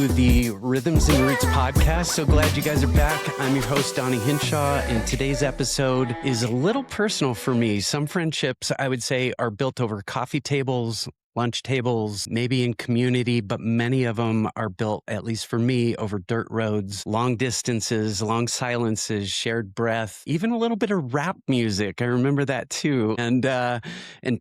to the Rhythms and Roots podcast. So glad you guys are back. I'm your host, Donnie Hinshaw, and today's episode is a little personal for me. Some friendships, I would say, are built over coffee tables, lunch tables, maybe in community, but many of them are built, at least for me, over dirt roads, long distances, long silences, shared breath, even a little bit of rap music. I remember that too. And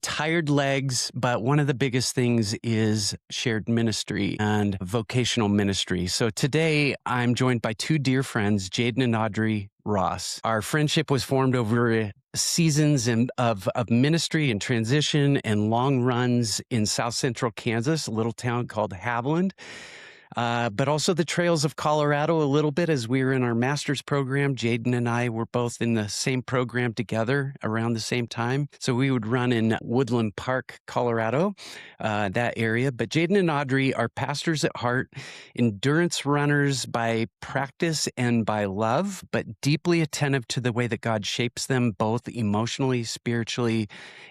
tired legs. But one of the biggest things is shared ministry and vocational ministry. So today I'm joined by two dear friends, Jaden and Audrey Ross. Our friendship was formed over seasons of ministry and transition and long runs in South Central Kansas, a little town called Haviland. But also the trails of Colorado a little bit as we were in our master's program. Jaden and I were both in the same program together around the same time. So we would run in Woodland Park, Colorado, that area. But Jaden and Audrey are pastors at heart, endurance runners by practice and by love, but deeply attentive to the way that God shapes them both emotionally, spiritually,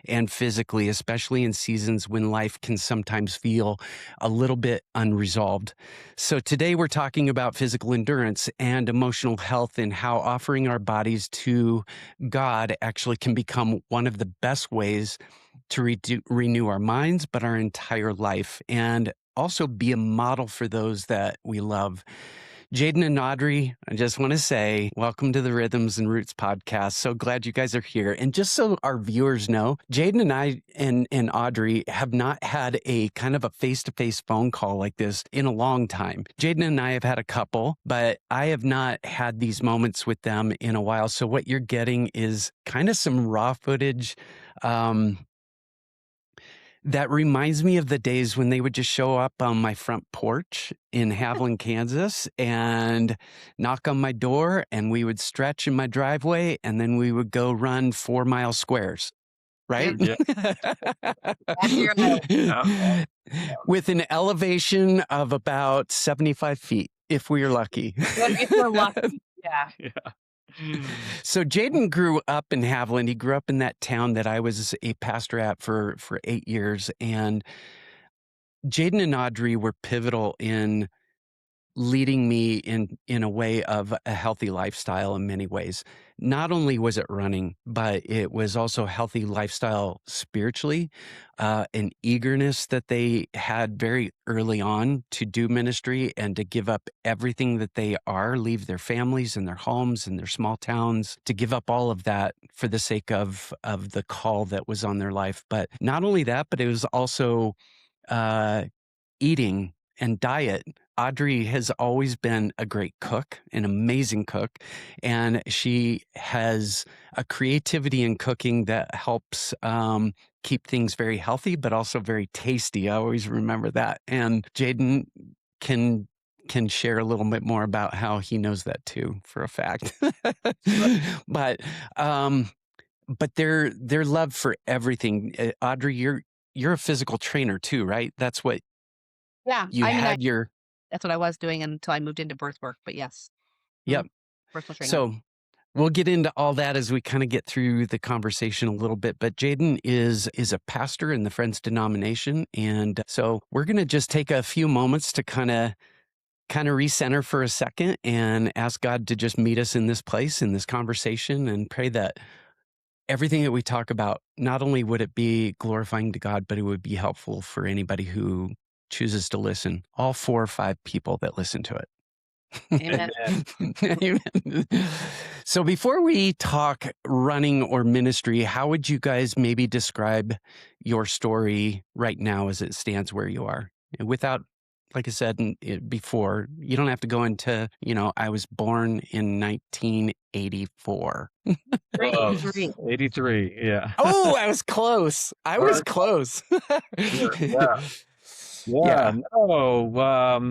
and physically, especially in seasons when life can sometimes feel a little bit unresolved. So today we're talking about physical endurance and emotional health and how offering our bodies to God actually can become one of the best ways to renew our minds, but our entire life, and also be a model for those that we love. Jaden and Audrey, I just want to say, welcome to the Rhythms and Roots podcast. So glad you guys are here. And just so our viewers know, Jaden and I and Audrey have not had a kind of a face-to-face phone call like this in a long time. Jaden and I have had a couple, but I have not had these moments with them in a while. So what you're getting is kind of some raw footage, that reminds me of the days when they would just show up on my front porch in Haviland, Kansas, and knock on my door, and we would stretch in my driveway, and then we would go run 4-mile squares, right? Yeah. With an elevation of about 75 feet, if we are lucky. If we're lucky, yeah. So Jaden grew up in Haviland. He grew up in that town that I was a pastor at for 8 years. And Jaden and Audrey were pivotal in leading me in a way of a healthy lifestyle in many ways. Not only was it running, but it was also a healthy lifestyle spiritually, an eagerness that they had very early on to do ministry and to give up everything that they are, leave their families and their homes and their small towns, to give up all of that for the sake of the call that was on their life. But not only that, but it was also eating and diet. Audrey has always been a great cook, an amazing cook, and she has a creativity in cooking that helps keep things very healthy, but also very tasty. I always remember that. And Jaden can share a little bit more about how he knows that too, for a fact. But their love for everything. Audrey, you're a physical trainer too, right? That's what. Yeah, That's what I was doing until I moved into birth work, but yes. Yep. Personal trainer. So we'll get into all that as we kind of get through the conversation a little bit. But Jaden is a pastor in the Friends denomination. And so we're going to just take a few moments to kind of recenter for a second and ask God to just meet us in this place, in this conversation, and pray that everything that we talk about, not only would it be glorifying to God, but it would be helpful for anybody who chooses to listen, all 4 or 5 people that listen to it. Amen. Amen. So before we talk running or ministry, how would you guys maybe describe your story right now as it stands where you are? And without, like I said before, you don't have to go into, I was born in 1984. 83, yeah. Oh, I was close. Close. Yeah. No,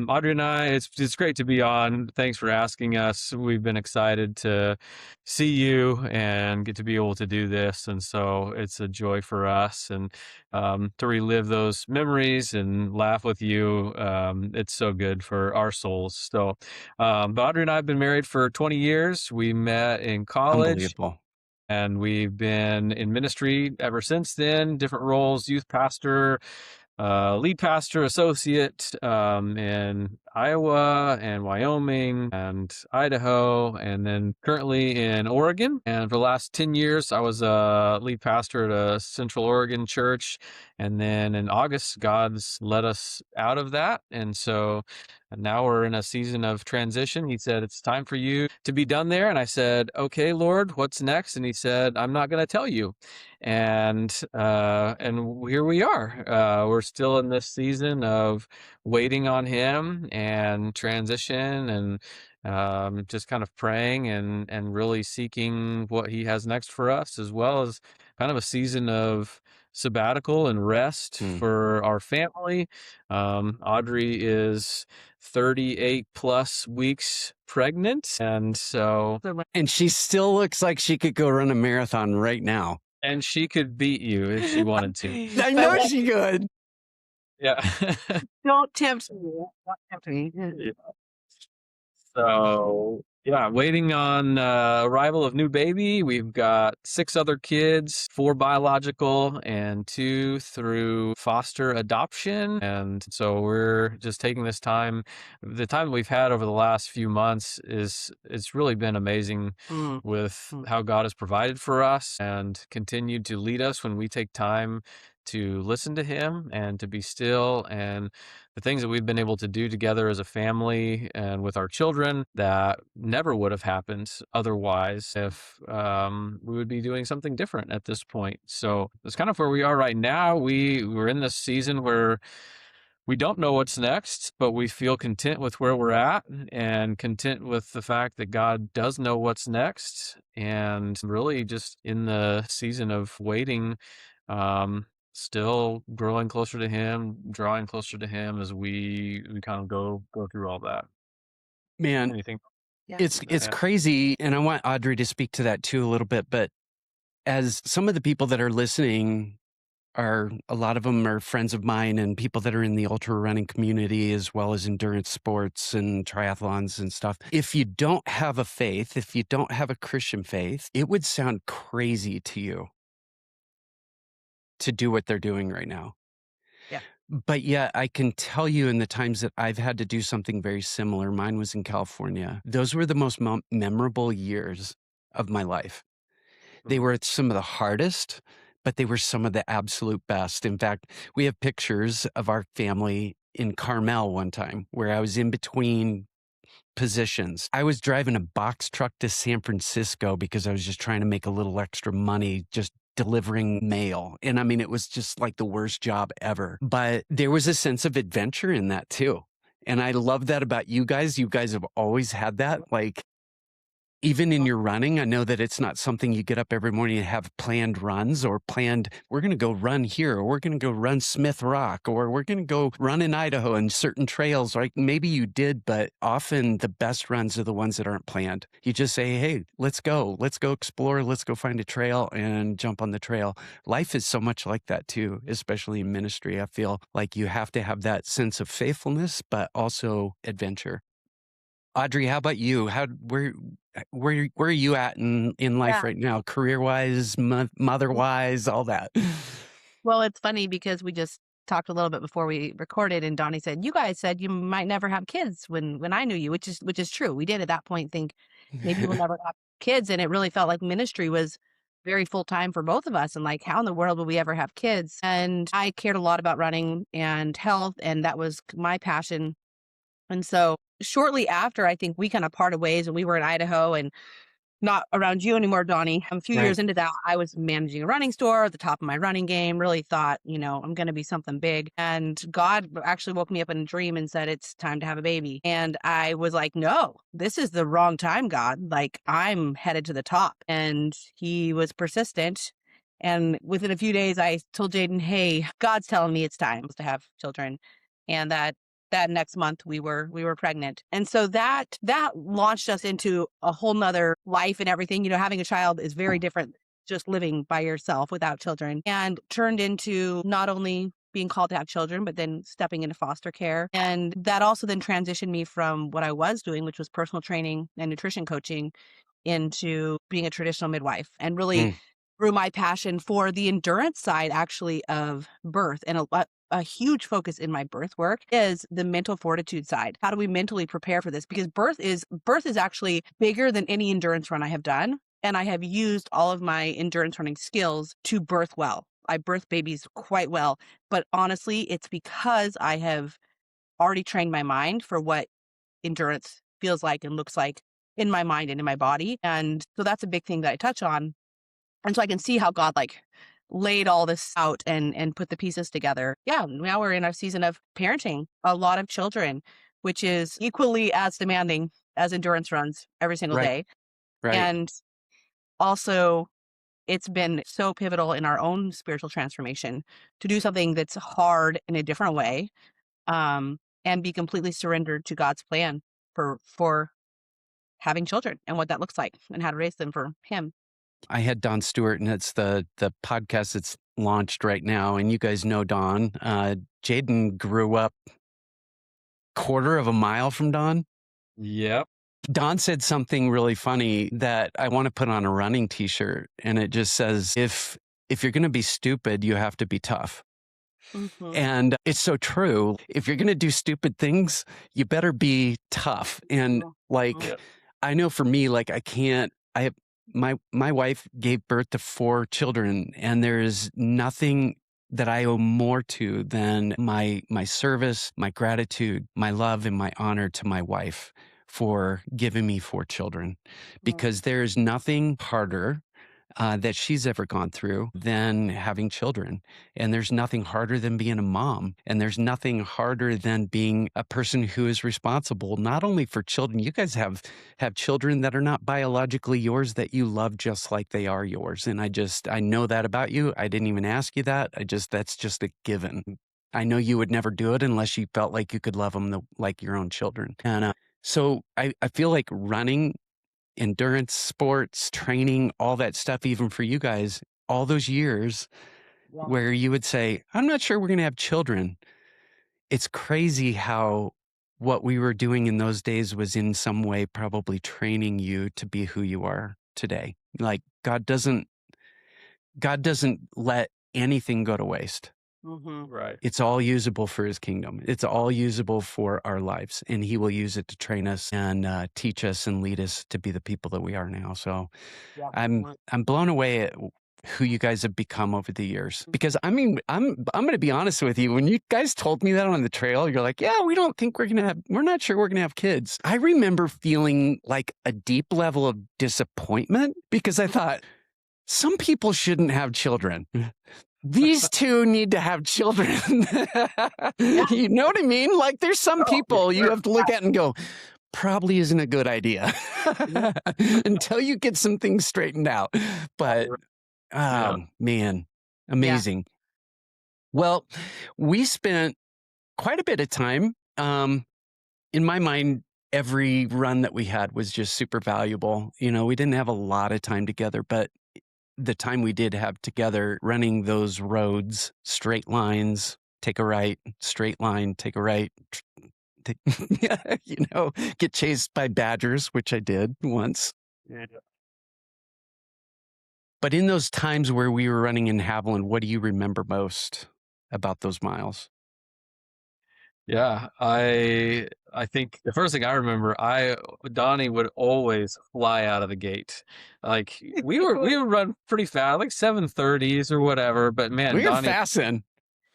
Audrey and I, it's great to be on. Thanks for asking us. We've been excited to see you and get to be able to do this. And so it's a joy for us and to relive those memories and laugh with you. It's so good for our souls. So, but Audrey and I have been married for 20 years. We met in college. Unbelievable. And we've been in ministry ever since then, different roles, youth pastor, lead pastor, associate, and Iowa and Wyoming and Idaho, and then currently in Oregon. And for the last 10 years, I was a lead pastor at a Central Oregon church. And then in August, God's led us out of that. And so now we're in a season of transition. He said, it's time for you to be done there. And I said, okay, Lord, what's next? And he said, I'm not going to tell you. And here we are. We're still in this season of waiting on him and transition, and just kind of praying and really seeking what he has next for us, as well as kind of a season of sabbatical and rest for our family. Audrey is 38 plus weeks pregnant, and she still looks like she could go run a marathon right now. And she could beat you if she wanted to. I know she could. Yeah. Don't tempt me. Don't tempt me. Yeah. So, yeah, waiting on arrival of new baby. We've got 6 other kids, 4 biological and 2 through foster adoption. And so we're just taking this time. The time we've had over the last few months it's really been amazing with how God has provided for us and continued to lead us when we take time to listen to him and to be still, and the things that we've been able to do together as a family and with our children that never would have happened otherwise if we would be doing something different at this point. So that's kind of where we are right now. We're in this season where we don't know what's next, but we feel content with where we're at and content with the fact that God does know what's next, and really just in the season of waiting, still growing closer to him, drawing closer to him as we kind of go through all that. Man, Anything? Yeah. it's crazy. And I want Audrey to speak to that too a little bit. But as some of the people that are listening a lot of them are friends of mine and people that are in the ultra running community, as well as endurance sports and triathlons and stuff. If you don't have a faith, if you don't have a Christian faith, it would sound crazy to you to do what they're doing right now. Yeah. But yet I can tell you in the times that I've had to do something very similar, mine was in California. Those were the most memorable years of my life. They were some of the hardest, but they were some of the absolute best. In fact, we have pictures of our family in Carmel one time where I was in between positions. I was driving a box truck to San Francisco because I was just trying to make a little extra money just delivering mail. And I mean, it was just like the worst job ever. But there was a sense of adventure in that too. And I love that about you guys. You guys have always had that. Like, even in your running, I know that it's not something you get up every morning and have planned runs or planned, we're going to go run here, or we're going to go run Smith Rock, or we're going to go run in Idaho and certain trails. Like maybe you did, but often the best runs are the ones that aren't planned. You just say, hey, let's go explore. Let's go find a trail and jump on the trail. Life is so much like that too, especially in ministry. I feel like you have to have that sense of faithfulness, but also adventure. Audrey, how about you? Where are you at in life right now, career-wise, mother-wise, all that? Well, it's funny because we just talked a little bit before we recorded, and Donnie said, you guys said you might never have kids when I knew you, which is true. We did at that point think maybe we'll never have kids, and it really felt like ministry was very full-time for both of us, and like, how in the world will we ever have kids? And I cared a lot about running and health, and that was my passion. And so shortly after, I think we kind of parted ways, and we were in Idaho and not around you anymore, Donnie. A few years into that, I was managing a running store at the top of my running game, really thought, I'm going to be something big. And God actually woke me up in a dream and said, it's time to have a baby. And I was like, no, this is the wrong time, God. Like, I'm headed to the top. And he was persistent. And within a few days, I told Jadon, hey, God's telling me it's time to have children. And that next month we were pregnant. And so that launched us into a whole nother life and everything. Having a child is very different just living by yourself without children, and turned into not only being called to have children, but then stepping into foster care. And that also then transitioned me from what I was doing, which was personal training and nutrition coaching, into being a traditional midwife, and really grew my passion for the endurance side actually of birth. And a huge focus in my birth work is the mental fortitude side. How do we mentally prepare for this? Because birth is actually bigger than any endurance run I have done. And I have used all of my endurance running skills to birth well. I birth babies quite well. But honestly, it's because I have already trained my mind for what endurance feels like and looks like in my mind and in my body. And so that's a big thing that I touch on. And so I can see how God laid all this out and put the pieces together. Yeah, now we're in our season of parenting a lot of children, which is equally as demanding as endurance runs every single Right. day. Right. And also, it's been so pivotal in our own spiritual transformation to do something that's hard in a different way, and be completely surrendered to God's plan for having children and what that looks like and how to raise them for Him. I had Don Stewart, and it's the podcast that's launched right now. And you guys know Don. Jadon grew up quarter of a mile from Don. Yep. Don said something really funny that I want to put on a running t-shirt. And it just says, if you're going to be stupid, you have to be tough. Mhm. And it's so true. If you're going to do stupid things, you better be tough. And Yep. I know for me, my wife gave birth to 4 children, and there is nothing that I owe more to than my service, my gratitude, my love, and my honor to my wife for giving me 4 children, because there is nothing harder that she's ever gone through than having children. And there's nothing harder than being a mom. And there's nothing harder than being a person who is responsible, not only for children. You guys have children that are not biologically yours, that you love just like they are yours. And I know that about you. I didn't even ask you that. That's just a given. I know you would never do it unless you felt like you could love them like your own children. And so I feel like running, endurance sports, training, all that stuff, even for you guys, all those years where you would say, I'm not sure we're going to have children. It's crazy how what we were doing in those days was in some way probably training you to be who you are today. Like God doesn't let anything go to waste. Right. It's all usable for His kingdom. It's all usable for our lives, and He will use it to train us and teach us and lead us to be the people that we are now. So I'm blown away at who you guys have become over the years. Because I mean, I'm going to be honest with you. When you guys told me that on the trail, you're like, yeah, we're not sure we're going to have kids. I remember feeling like a deep level of disappointment because I thought, some people shouldn't have children. These two need to have children. You know what I mean? Like there's some people you have to look at and go, probably isn't a good idea until you get some things straightened out. But, man, amazing. Yeah. Well, we spent quite a bit of time. In my mind, every run that we had was just super valuable. You know, we didn't have a lot of time together, but the time we did have together running those roads, straight lines, take a right, straight line, take a right, get chased by badgers, which I did once. Yeah. But in those times where we were running in Haviland, what do you remember most about those miles? Yeah, I think the first thing I remember, Donnie would always fly out of the gate. Like we would run pretty fast, like 7:30s or whatever. But man, we were Donnie, fasting.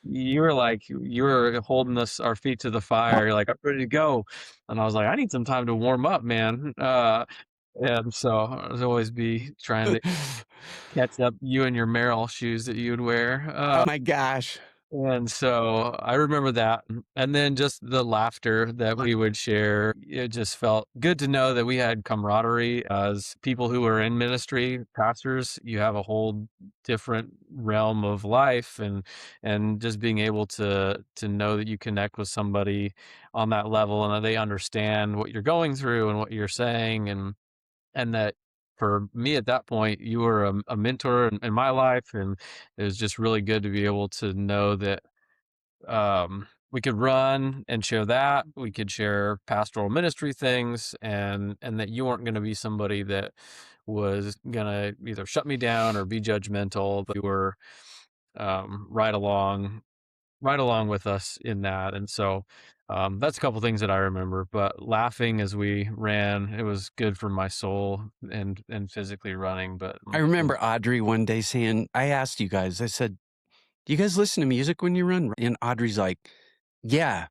You were holding our feet to the fire. You're like, I'm ready to go, and I was like, I need some time to warm up, man. And so I was always be trying to catch up you and your Merrill shoes that you'd wear. Oh my gosh. And so I remember that. And then just the laughter that we would share. It just felt good to know that we had camaraderie as people who are in ministry, pastors. You have a whole different realm of life, and just being able to know that you connect with somebody on that level and that they understand what you're going through and what you're saying, and that for me at that point, you were a mentor in my life, and it was just really good to be able to know that we could run and share that. We could share pastoral ministry things, and that you weren't going to be somebody that was going to either shut me down or be judgmental, but you were right along right along with us in that. And so that's a couple things that I remember. But laughing as we ran, it was good for my soul and physically running. But I remember Audrey one day saying, I asked you guys, I said, do you guys listen to music when you run? And Audrey's like, yeah,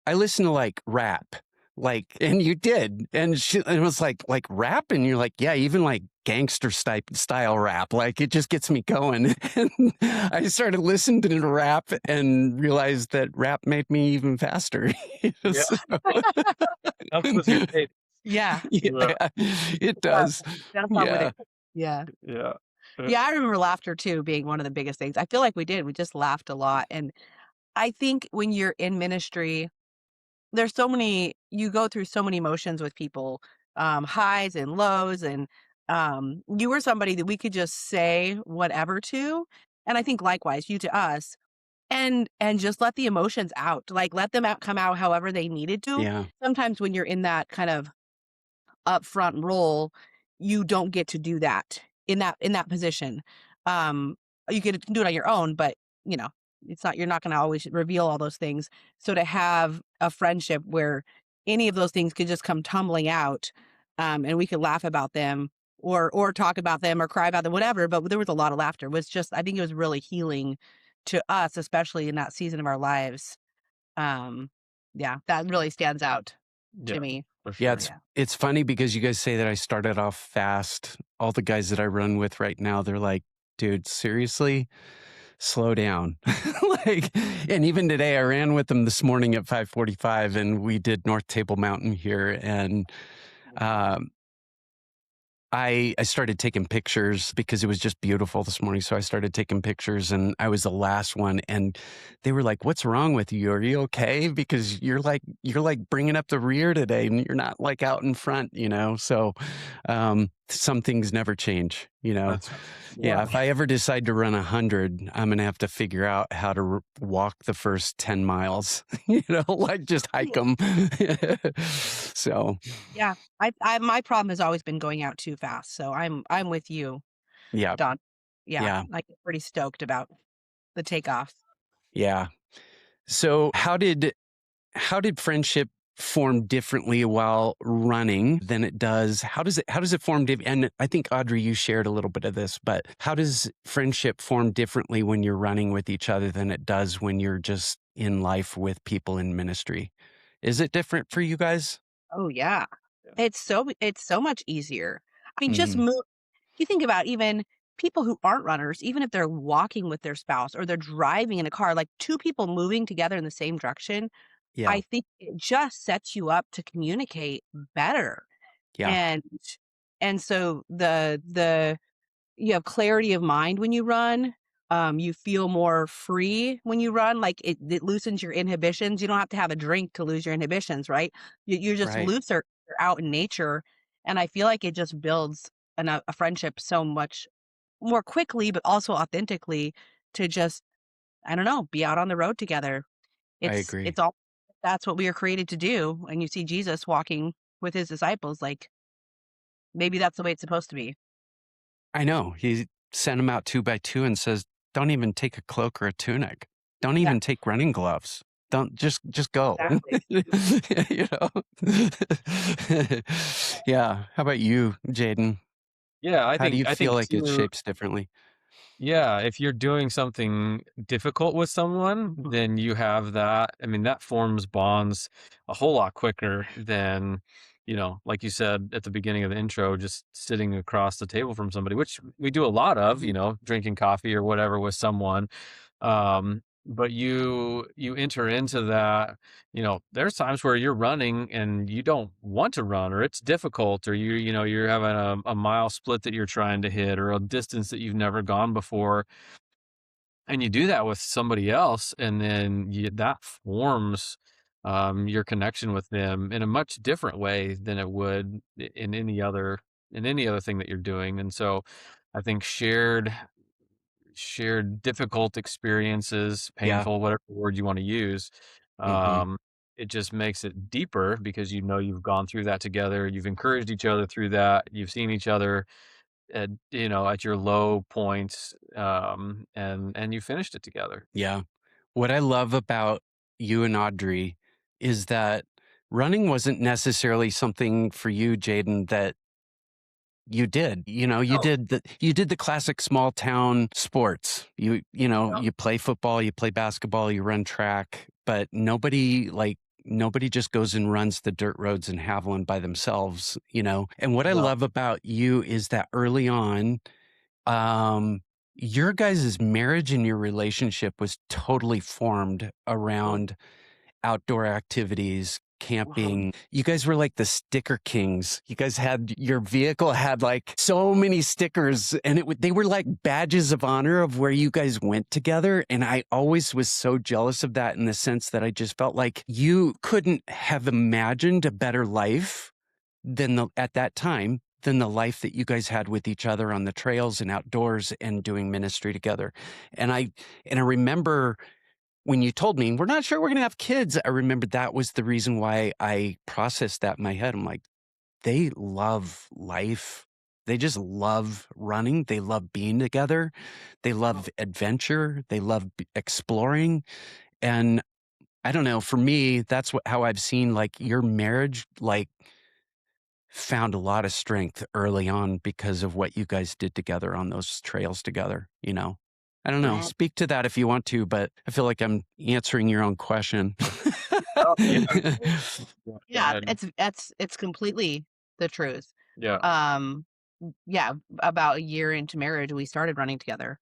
I listen to like rap. Like, and you did. And it was like rap. And you're like, yeah, even like gangster style rap. Like it just gets me going. And I started listening to rap and realized that rap made me even faster. yeah, helps with your pace. Yeah. Yeah, it does. That's not what Yeah. it. Yeah. Yeah. Yeah, I remember laughter too being one of the biggest things. I feel like we did. We just laughed a lot. And I think when you're in ministry, there's so many, you go through so many emotions with people, highs and lows. And you were somebody that we could just say whatever to. And I think likewise, you to us, and just let the emotions out, like let them out, come out however they needed to. Yeah. Sometimes when you're in that kind of upfront role, you don't get to do that in that position. Um, you get to do it on your own, but you know, it's not, you're not going to always reveal all those things. So to have a friendship where any of those things could just come tumbling out, and we could laugh about them or talk about them or cry about them, whatever. But there was a lot of laughter. It was just, I think it was really healing to us, especially in that season of our lives. Um, yeah, that really stands out to Yeah, me. for Yeah, sure. it's funny because you guys say that I started off fast. All the guys that I run with right now, they're like, dude, seriously? Slow down. Like, and even today I ran with them this morning at 5:45 and we did North Table Mountain here. And um, I started taking pictures because it was just beautiful this morning. So I started taking pictures and I was the last one. And they were like, what's wrong with you? Are you okay? Because you're like bringing up the rear today and you're not like out in front, you know? So some things never change, you know? That's Yeah. If I ever decide to run 100, I'm going to have to figure out how to walk the first 10 miles, you know, like just hike them. So Yeah, my problem has always been going out too fast. So I'm with you, yeah. Don. Yeah, Yeah. I get pretty stoked about the takeoff. Yeah. So how did friendship form differently while running than it does? How does it form? And I think Audrey, you shared a little bit of this, but how does friendship form differently when you're running with each other than it does when you're just in life with people in ministry? Is it different for you guys? Oh yeah. Yeah. It's so much easier. I mean, just Mhm. move. You think about even people who aren't runners, even if they're walking with their spouse or they're driving in a car, like two people moving together in the same direction, Yeah. I think it just sets you up to communicate better. Yeah. And so the you have clarity of mind when you run. You feel more free when you run. Like it loosens your inhibitions. You don't have to have a drink to lose your inhibitions, right? You're just Right. looser. You're out in nature, and I feel like it just builds a friendship so much more quickly, but also authentically. To just, I don't know, be out on the road together. I agree. It's all, that's what we are created to do. And you see Jesus walking with his disciples. Like maybe that's the way it's supposed to be. I know. He sent them out 2 by 2 and says, don't even take a cloak or a tunic. Don't Yeah, even take running gloves. Don't just go. exactly. You know? Yeah. How about you, Jaden? Yeah, How do you I feel think like it too. shapes differently? Yeah, if you're doing something difficult with someone, then you have that. I mean, that forms bonds a whole lot quicker than, like you said at the beginning of the intro, just sitting across the table from somebody, which we do a lot of, drinking coffee or whatever with someone. But you enter into that, there's times where you're running and you don't want to run, or it's difficult, or you're having a mile split that you're trying to hit, or a distance that you've never gone before. And you do that with somebody else, and then that forms your connection with them in a much different way than it would in any other thing that you're doing. And so I think shared difficult experiences, Yeah. painful, whatever word you want to use. Hmm. Um, it just makes it deeper because you've gone through that together. You've encouraged each other through that. You've seen each other at your low points, and you finished it together. Yeah. What I love about you and Audrey is that running wasn't necessarily something for you, Jadon, that you did. You No. did the classic small town sports. You Yeah. you play football, you play basketball, you run track, but nobody just goes and runs the dirt roads in Haviland by themselves, And what I No. love about you is that early on, your guys' marriage and your relationship was totally formed around outdoor activities, camping. You guys were like the sticker kings. You guys your vehicle had like so many stickers, and they were like badges of honor of where you guys went together. And I always was so jealous of that in the sense that I just felt like you couldn't have imagined a better life at that time than the life that you guys had with each other on the trails and outdoors and doing ministry together. And I remember when you told me, we're not sure we're going to have kids, I remember that was the reason why I processed that in my head. I'm like, they love life. They just love running. They love being together. They love adventure. They love exploring. And I don't know, for me, that's how I've seen like your marriage, like found a lot of strength early on because of what you guys did together on those trails together, I don't know. Right. Speak to that if you want to, but I feel like I'm answering your own question. Oh, Yeah, it's completely the truth. Yeah. Yeah, about a year into marriage, we started running together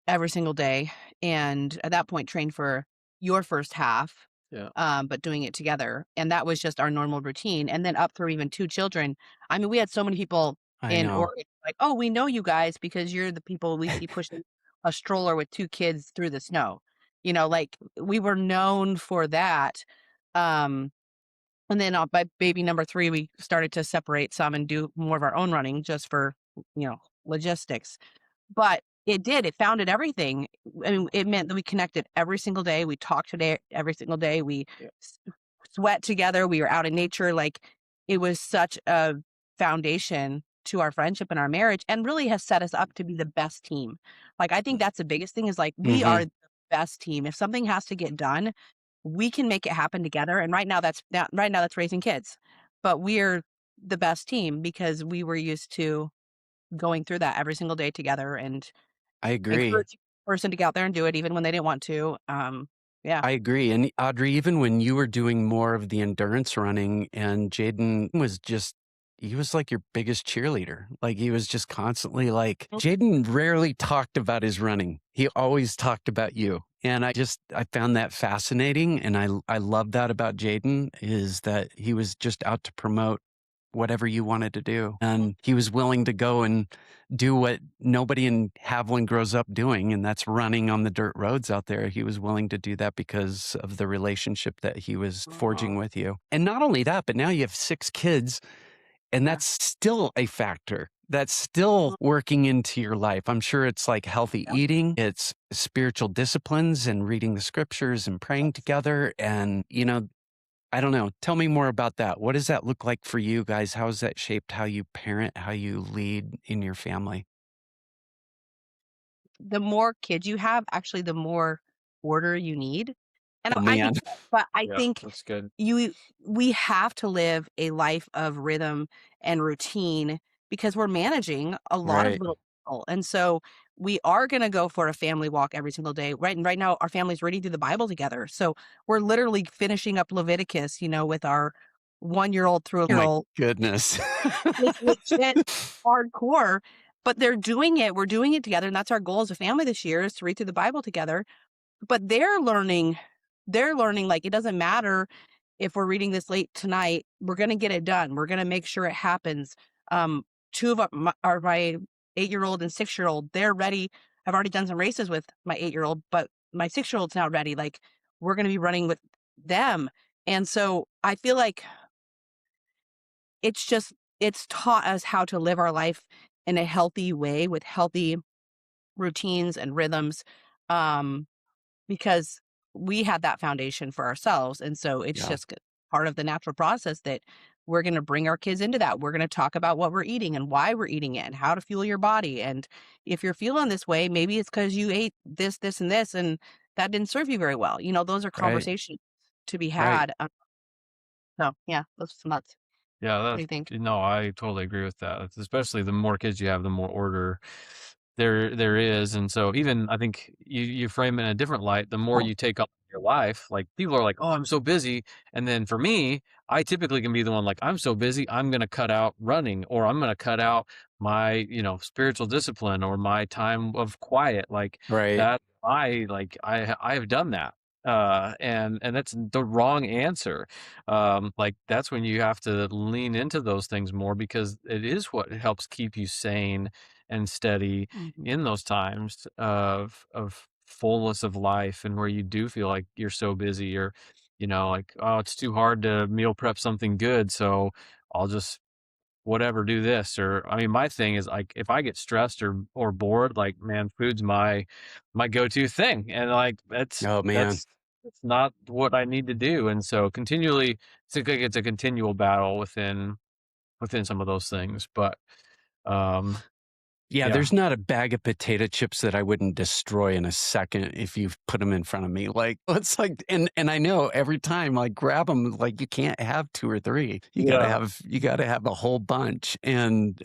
every single day, and at that point trained for your first half, Yeah. but doing it together, and that was just our normal routine. And then up through even 2 children. I mean, we had so many people I in know. Oregon like, "Oh, we know you guys because you're the people we see pushing a stroller with 2 kids through the snow." Like, we were known for that. Um, and then, by baby number 3, we started to separate some and do more of our own running just for, logistics. But it founded everything. I mean, it meant that we connected every single day. We talked today every single day. We Yeah. sweat together. We were out in nature. Like, it was such a foundation to our friendship and our marriage, and really has set us up to be the best team. Like, I think that's the biggest thing is like, we are the best team. If something has to get done, we can make it happen together. And right now that's raising kids, but we're the best team because we were used to going through that every single day together and I agree. encourage the person to get out there and do it even when they didn't want to. Yeah. I agree. And Audrey, even when you were doing more of the endurance running and Jadon he was like your biggest cheerleader. Like he was just constantly like, Jadon rarely talked about his running. He always talked about you. And I found that fascinating. And I love that about Jadon is that he was just out to promote whatever you wanted to do. And he was willing to go and do what nobody in Haviland grows up doing, and that's running on the dirt roads out there. He was willing to do that because of the relationship that he was forging with you. And not only that, but now you have 6 kids, and that's still a factor. That's still working into your life. I'm sure it's like healthy eating, it's spiritual disciplines and reading the scriptures and praying together. And, I don't know. Tell me more about that. What does that look like for you guys? How has that shaped how you parent, how you lead in your family? The more kids you have, actually, the more order you need. And Oh, I man. get that, but I Yeah, think that's good. we have to live a life of rhythm and routine because we're managing a lot of Right. little people. And so we are going to go for a family walk every single day. Right now, our family's reading through the Bible together. So we're literally finishing up Leviticus, with our 1-year-old through a Oh my year-old. goodness. It's legit hardcore, but they're doing it. We're doing it together. And that's our goal as a family this year is to read through the Bible together. But they're learning like it doesn't matter if we're reading this late tonight, we're going to get it done. We're going to make sure it happens. 2 of my 8-year-old and 6-year-old, they're ready. I've already done some races with my 8-year-old, but my 6-year-old's now ready. Like we're going to be running with them. And so I feel like it's taught us how to live our life in a healthy way with healthy routines and rhythms. Because we had that foundation for ourselves. And so it's just part of the natural process that we're going to bring our kids into that. We're going to talk about what we're eating and why we're eating it and how to fuel your body. And if you're feeling this way, maybe it's because you ate this, this, and this, and that didn't serve you very well. Those are Right. conversations to be Right. had. So yeah, those are some nuts. Yeah, What do you think? no, I totally agree with that. It's especially the more kids you have, the more order there is. And so even I think you frame it in a different light, the more you take on your life, like people are like, "Oh, I'm so busy." And then for me, I typically can be the one like, "I'm so busy, I'm going to cut out running or I'm going to cut out my, spiritual discipline or my time of quiet." Like Right. that I have done that. And that's the wrong answer. Like that's when you have to lean into those things more because it is what helps keep you sane and steady Mhm. in those times of fullness of life and where you do feel like you're so busy or like, oh, it's too hard to meal prep something good, so I'll just whatever do this. Or I mean, my thing is like if I get stressed or bored, like man, food's my go-to thing, and like Oh man. that's not what I need to do. And so continually it's a continual battle within some of those things. But um Yeah, yeah. there's not a bag of potato chips that I wouldn't destroy in a second if you put them in front of me. Like it's like, and I know every time I grab them, like you can't have two or three. Yeah. You gotta have a whole bunch, and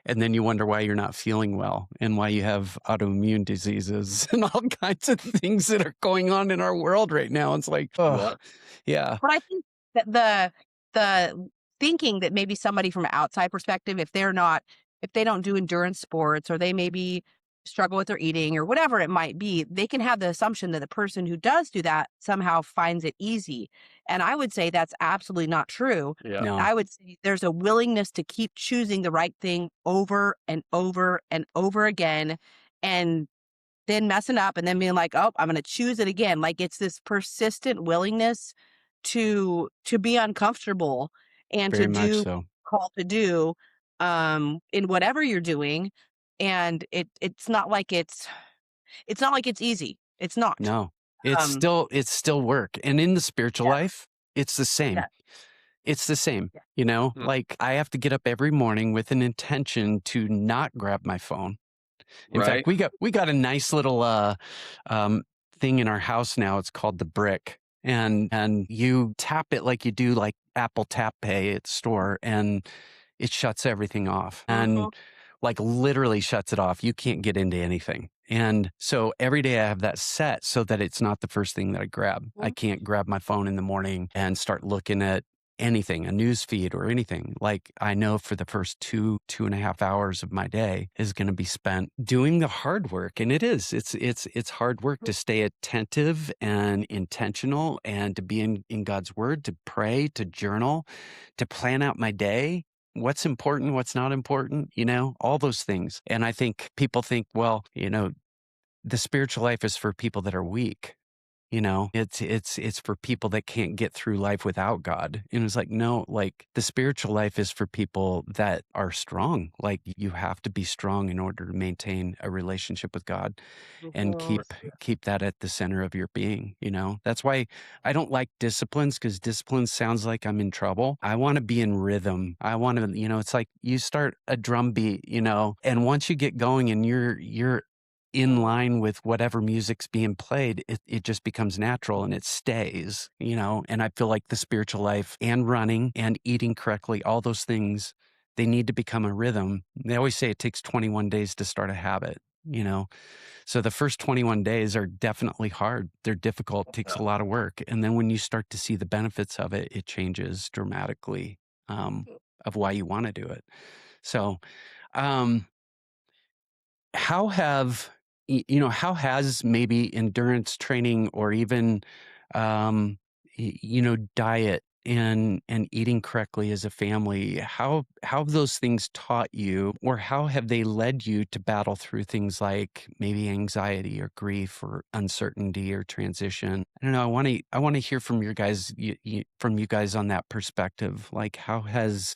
then you wonder why you're not feeling well and why you have autoimmune diseases and all kinds of things that are going on in our world right now. It's like, Yeah. oh, yeah, But I think that the thinking that maybe somebody from an outside perspective, if they don't do endurance sports or they maybe struggle with their eating or whatever it might be, they can have the assumption that the person who does do that somehow finds it easy. And I would say that's absolutely not true. Yeah. no, I would say there's a willingness to keep choosing the right thing over and over and over again. And then messing up and then being like, "Oh, I'm gonna choose it again." Like, it's this persistent willingness to be uncomfortable and to very much do so. called to do, in whatever you're doing, and it's not like it's easy. It's not. No, Um, it's still work. And in the spiritual yeah, life, it's the same. yeah, It's the same, yeah. Mm. like I have to get up every morning with an intention to not grab my phone. In fact, Right. we got a nice little um, thing in our house now. It's called the brick, and you tap it like you do like Apple Tap Pay at the store, and it shuts everything off, Mhm, and like literally shuts it off. You can't get into anything. And so every day I have that set so that it's not the first thing that I grab. I mhm. can't grab my phone in the morning and start looking at anything, a news feed or anything. Like I know for the first 2.5 hours of my day is going to be spent doing the hard work. And it is, it's hard work to stay attentive and intentional and to be in God's word, to pray, to journal, to plan out my day. What's important, what's not important, all those things. And I think people think, well, the spiritual life is for people that are weak. It's for people that can't get through life without God. And it's like, no, like the spiritual life is for people that are strong. Like you have to be strong in order to maintain a relationship with God and Mhm. keep that at the center of your being. That's why I don't like disciplines, because discipline sounds like I'm in trouble. I want to be in rhythm. I want to, it's like you start a drum beat, and once you get going and you're in line with whatever music's being played, it just becomes natural and it stays. And I feel like the spiritual life and running and eating correctly, all those things, they need to become a rhythm. They always say it takes 21 days to start a habit. So the first 21 days are definitely hard. They're difficult, takes a lot of work. And then when you start to see the benefits of it, it changes dramatically, of why you want to do it. So, um, how have how has maybe endurance training or even um diet and eating correctly as a family, how have those things taught you, or how have they led you to battle through things like maybe anxiety or grief or uncertainty or transition? I don't know. I want to hear from from you guys on that perspective. Like how has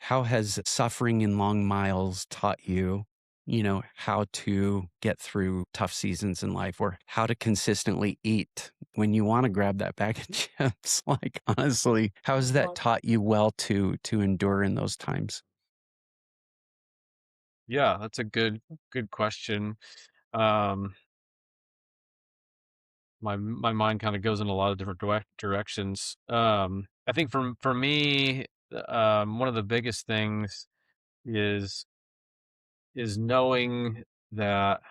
suffering in long miles taught you how to get through tough seasons in life, or how to consistently eat when you want to grab that bag of chips? Like, honestly, how has that Mhm. taught you well to endure in those times? Yeah, that's a good question. Um my mind kind of goes in a lot of different directions. I think for me, one of the biggest things is knowing that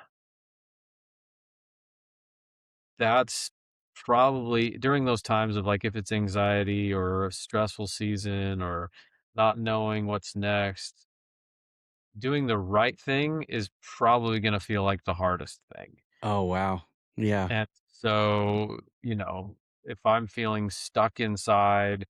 that's probably during those times of like if it's anxiety or a stressful season or not knowing what's next, doing the right thing is probably going to feel like the hardest thing. Oh, wow. Yeah. And so, if I'm feeling stuck inside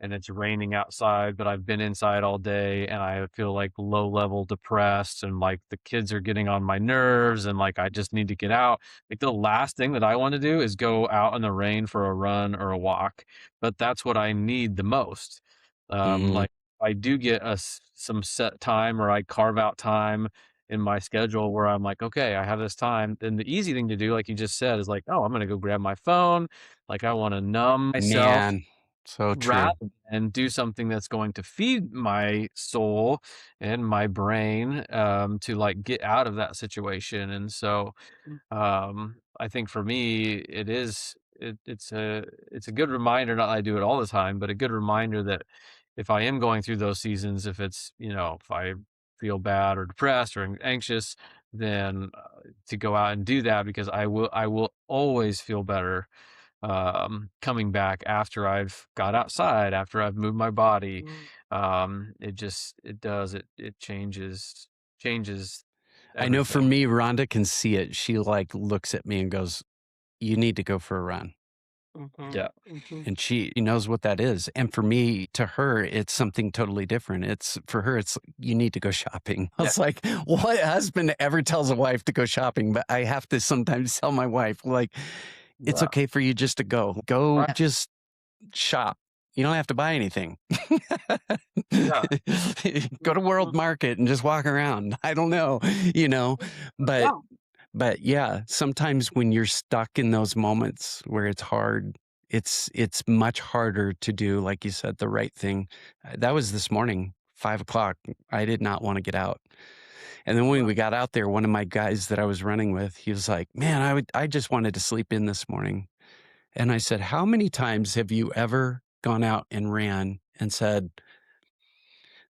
and it's raining outside, but I've been inside all day and I feel like low level depressed and like the kids are getting on my nerves and like I just need to get out. Like the last thing that I want to do is go out in the rain for a run or a walk, but that's what I need the most. Mhm. Like I do get some set time or I carve out time in my schedule where I'm like, okay, I have this time. Then the easy thing to do, like you just said, is like, oh, I'm gonna go grab my phone. Like I want to numb myself Man, so rather true. than do something that's going to feed my soul and my brain to like get out of that situation. And so I think for me, it's a good reminder. Not that I do it all the time, but a good reminder that if I am going through those seasons, if it's if I feel bad or depressed or anxious, then to go out and do that because I will always feel better coming back after I've got outside, after I've moved my body. It changes I know for everything. me, Rhonda can see it. She like looks at me and goes, "You need to go for a run." Yeah. And she knows what that is. And for me, to her, it's something totally different. It's for her, it's you need to go shopping. I Yeah. was like, what husband ever tells a wife to go shopping? But I have to sometimes tell my wife, like, it's Yeah. okay for you just to go Right. just shop. You don't have to buy anything. Yeah. Go to World Market and just walk around. I don't know, you know, but but yeah, sometimes when you're stuck in those moments where it's hard, it's much harder to do, like you said, the right thing. That was this morning, 5 o'clock. I did not want to get out. And then when we got out there, one of my guys that I was running with, he was like, "Man, I just wanted to sleep in this morning." And I said, "How many times have you ever gone out and ran and said,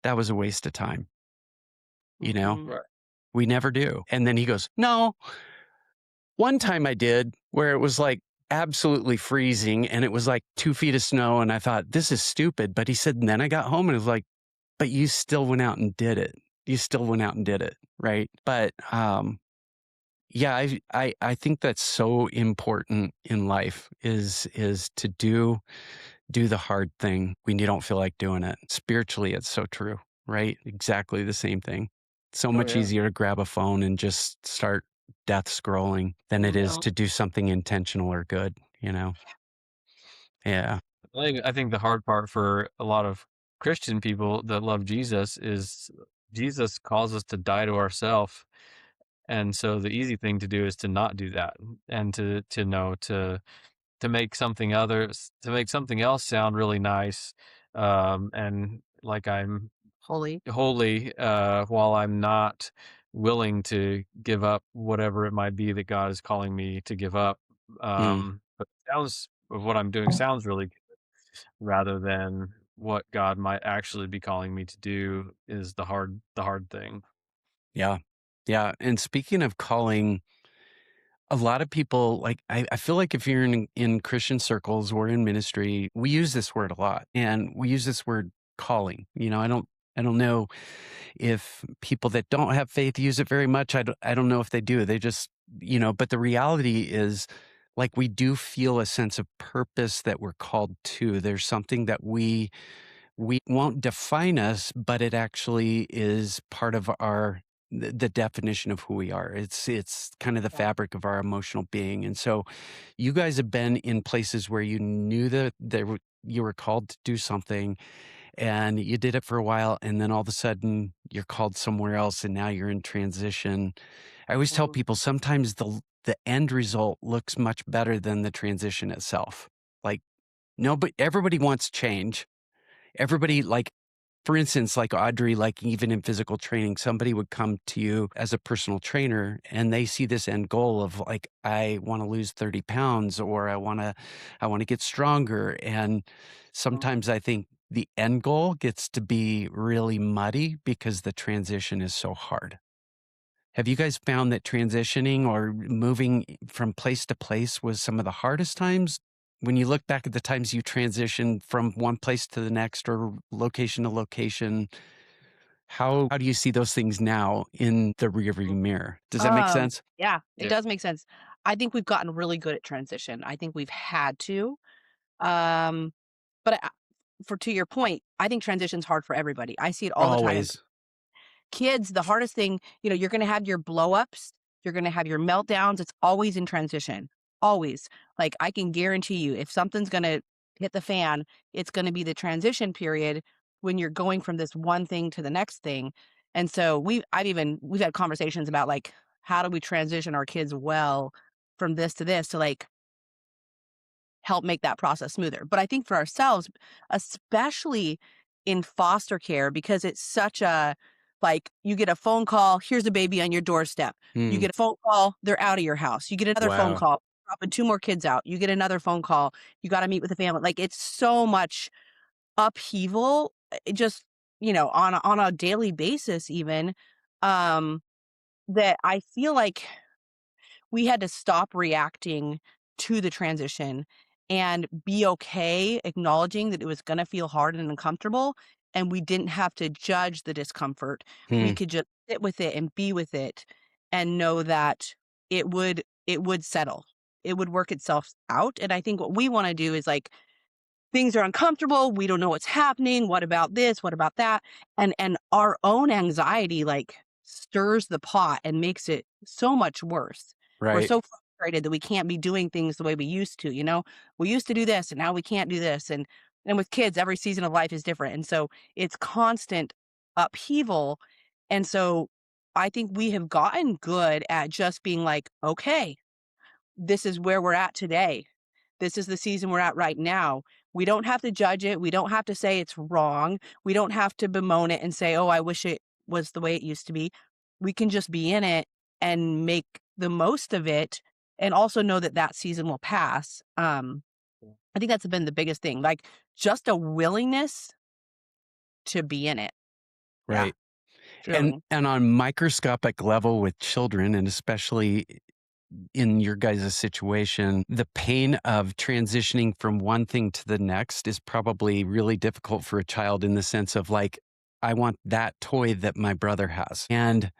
that was a waste of time?" You know, Right. we never do. And then he goes, "No, one time I did where it was like absolutely freezing and it was like 2 feet of snow. And I thought, this is stupid." But he said, and then I got home and it was like, but you still went out and did it. You still went out and did it. Right. But, yeah, I think that's so important in life is to do the hard thing when you don't feel like doing it. Spiritually, it's so true, right? Exactly the same thing. So Oh much yeah. easier to grab a phone and just start death scrolling than it is to do something intentional or good, you know? Yeah. I think the hard part for a lot of Christian people that love Jesus is Jesus calls us to die to ourselves. And so the easy thing to do is to not do that and to know to make something else sound really nice and like I'm Holy. holy while I'm not willing to give up whatever it might be that God is calling me to give up. Mm, But it sounds of what I'm doing sounds really good rather than what God might actually be calling me to do is the hard thing. yeah. Yeah. And speaking of calling, a lot of people like I feel like if you're in Christian circles or in ministry, we use this word a lot. And we use this word calling. I don't know if people that don't have faith use it very much. I don't know if they do. They just, but the reality is like we do feel a sense of purpose that we're called to. There's something that we won't define us, but it actually is part of the definition of who we are. It's kind of the fabric of our emotional being. And so you guys have been in places where you knew that you were called to do something and you did it for a while, and then all of a sudden you're called somewhere else and now you're in transition. I always tell people sometimes the end result looks much better than the transition itself. Like, no, but everybody wants change. Everybody like for instance, like Audrey, like even in physical training, somebody would come to you as a personal trainer and they see this end goal of like, I want to lose 30 pounds or I want to get stronger. And sometimes I think the end goal gets to be really muddy because the transition is so hard. Have you guys found that transitioning or moving from place to place was some of the hardest times? When you look back at the times you transitioned from one place to the next or location to location, how do you see those things now in the rearview mirror? Does that make sense? Yeah, it Yeah. does make sense. I think we've gotten really good at transition. I think we've had to. Um, but to your point, I think transition's hard for everybody. I see it all the time. Always. Kids, the hardest thing, you're going to have your blow ups, you're going to have your meltdowns. It's always in transition. Always. Like, I can guarantee you, if something's going to hit the fan, it's going to be the transition period when you're going from this one thing to the next thing. And so we've had conversations about like, how do we transition our kids well from this to like help make that process smoother. But I think for ourselves, especially in foster care, because it's such a, like, you get a phone call, here's a baby on your doorstep. You get a phone call, they're out of your house. You get another phone Wow. call, dropping 2 more kids out. You get another phone call, you got to meet with the family. Like, it's so much upheaval, just, on a daily basis, even, that I feel like we had to stop reacting to the transition and be okay acknowledging that it was going to feel hard and uncomfortable, and we didn't have to judge the discomfort. We could just sit with it and be with it and know that it would settle. It would work itself out. And I think what we want to do is like, things are uncomfortable, we don't know what's happening, what about this, what about that? And our own anxiety like stirs the pot and makes it so much worse. We're Right. so frustrated that we can't be doing things the way we used to, We used to do this and now we can't do this. And with kids, every season of life is different. And so it's constant upheaval. And so I think we have gotten good at just being like, okay, this is where we're at today. This is the season we're at right now. We don't have to judge it. We don't have to say it's wrong. We don't have to bemoan it and say, oh, I wish it was the way it used to be. We can just be in it and make the most of it, and also know that that season will pass. I think that's been the biggest thing, like just a willingness to be in it. Right. Yeah, And truly. and on microscopic level with children, and especially in your guys' situation, the pain of transitioning from one thing to the next is probably really difficult for a child in the sense of like, I want that toy that my brother has. And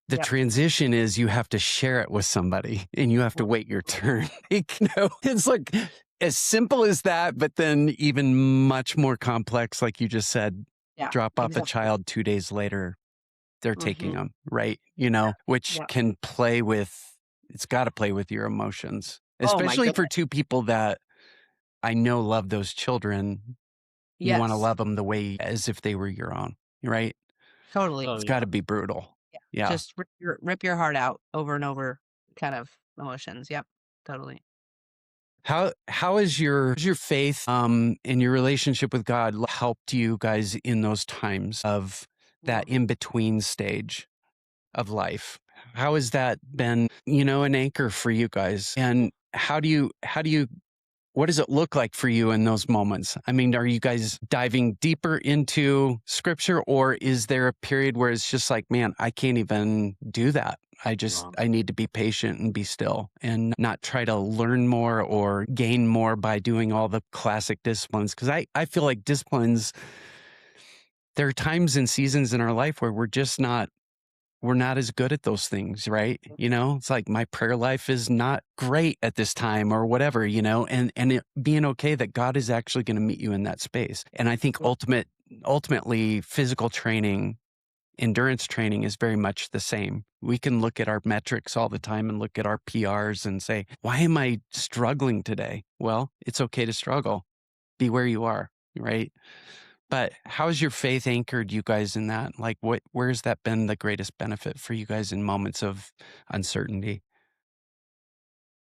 the Yep. transition is you have to share it with somebody and you have to wait your turn. It's like as simple as that, but then even much more complex, like you just said, Yeah, drop off a exactly. child 2 days later, they're taking Mhm. them, right? Which Yeah. can play with, it's got to play with your emotions, Oh my especially for goodness. two people that I know love those children. You want to Yes, love them the way as if they were your own, right? totally. Oh It's yeah. got to be brutal. Yeah. Yeah. Just rip your heart out over and over kind of emotions. Yep. Totally. How is your faith and your relationship with God helped you guys in those times of that in between stage of life? How has that been, an anchor for you guys? And what does it look like for you in those moments? I mean, are you guys diving deeper into scripture, or is there a period where it's just like, man, I can't even do that. I need to be patient and be still and not try to learn more or gain more by doing all the classic disciplines. Cause I feel like disciplines, there are times and seasons in our life where we're not as good at those things, right? It's like my prayer life is not great at this time or whatever, and it being okay that God is actually going to meet you in that space. And I think ultimately physical training, endurance training is very much the same. We can look at our metrics all the time and look at our PRs and say, why am I struggling today? Well, it's okay to struggle. Be where you are, right? But how has your faith anchored you guys in that? Like, where's that been the greatest benefit for you guys in moments of uncertainty?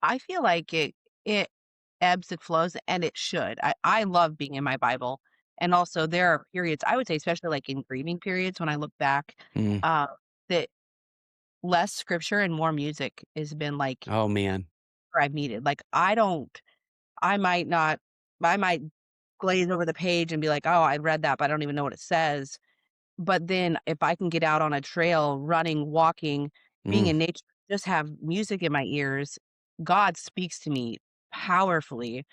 I feel like it ebbs and flows, and it should. I love being in my Bible, And also there are periods, I would say, especially like in grieving periods, when I look back, Mm. that less scripture and more music has been like Oh man. where I've needed. Like I might not, I might glaze over the page and be like, oh, I read that, but I don't even know what it says. But then if I can get out on a trail, running, walking, being Mm. in nature, just have music in my ears, God speaks to me powerfully.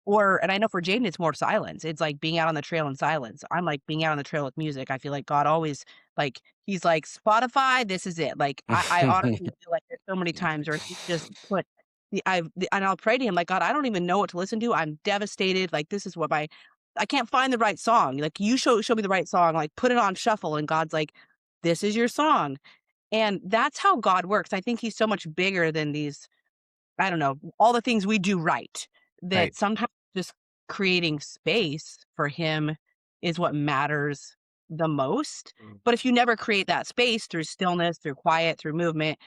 And I know for Jaden, it's more silence. It's like being out on the trail in silence. I'm like being out on the trail with music. I feel like God always like he's like Spotify, this is it. Like I honestly feel like there's so many times where he just put and I'll pray to him like God, I don't even know what to listen to. I'm devastated. Like this is what I can't find the right song. Like you show me the right song. Like put it on shuffle, and God's like, this is your song. And that's how God works. I think he's so much bigger than these, I don't know, all the things we do right, Right. that sometimes just creating space for him is what matters the most. Mm. But if you never create that space through stillness, through quiet, through movement,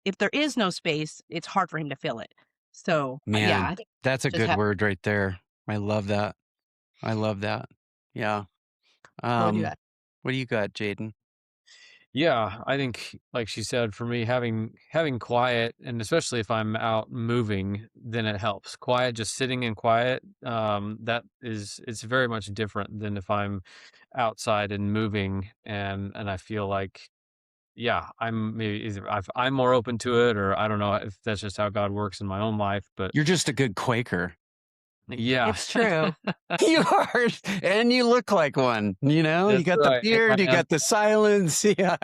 if there is no space, it's hard for him to fill it. So yeah, Man, I think that's a just good word right there. I love that. I love that. Yeah. what would you add? What do you got, Jaden? Yeah, I think, like she said, for me, having quiet, and especially if I'm out moving, then it helps. Quiet, just sitting in quiet, it's very much different than if I'm outside and moving, and I feel like, yeah, I'm maybe either I'm more open to it, or I don't know if that's just how God works in my own life, but You're just a good Quaker. yeah, It's true. You are, and you look like one. You know, you that's got the right. beard, you I got the silence. Yeah,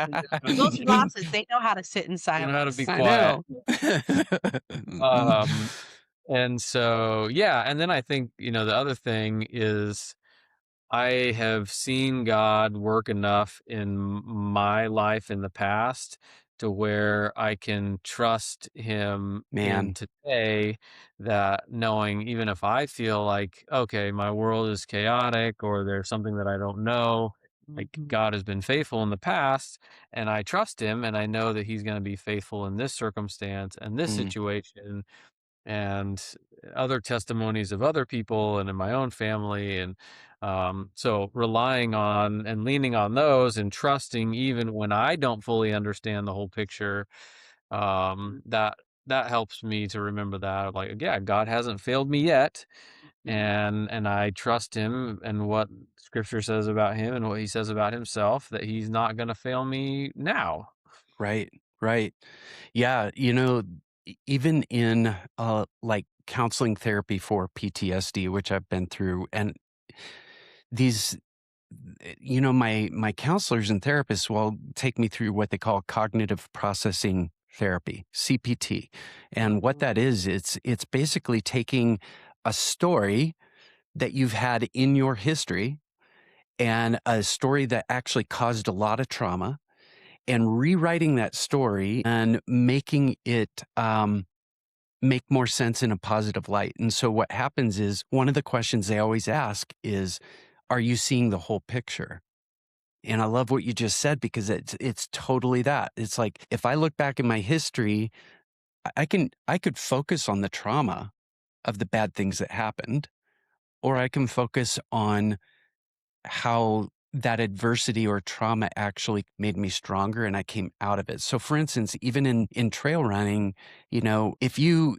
Those glasses, they know how to sit in don't know how to be silence. I quiet. know. Um, and so, yeah, and then I think, the other thing is I have seen God work enough in my life in the past to where I can trust him in Man, today, that knowing even if I feel like, okay, my world is chaotic or there's something that I don't know, like Mhm. God has been faithful in the past and I trust him and I know that he's going to be faithful in this circumstance and this mm, situation and other testimonies of other people and in my own family. And so relying on and leaning on those and trusting even when I don't fully understand the whole picture, that helps me to remember that, like, yeah, God hasn't failed me yet, and I trust him and what scripture says about him and what he says about himself, that he's not going to fail me now. right, right. Yeah, even in like counseling therapy for PTSD, which I've been through, and these my counselors and therapists will take me through what they call cognitive processing therapy, CPT. And what that is, it's basically taking a story that you've had in your history and a story that actually caused a lot of trauma and rewriting that story and making it make more sense in a positive light. And so what happens is one of the questions they always ask is, are you seeing the whole picture? And I love what you just said, because it's totally that. It's like, if I look back in my history, I could focus on the trauma of the bad things that happened, or I can focus on how that adversity or trauma actually made me stronger and I came out of it. So for instance, even in trail running, if you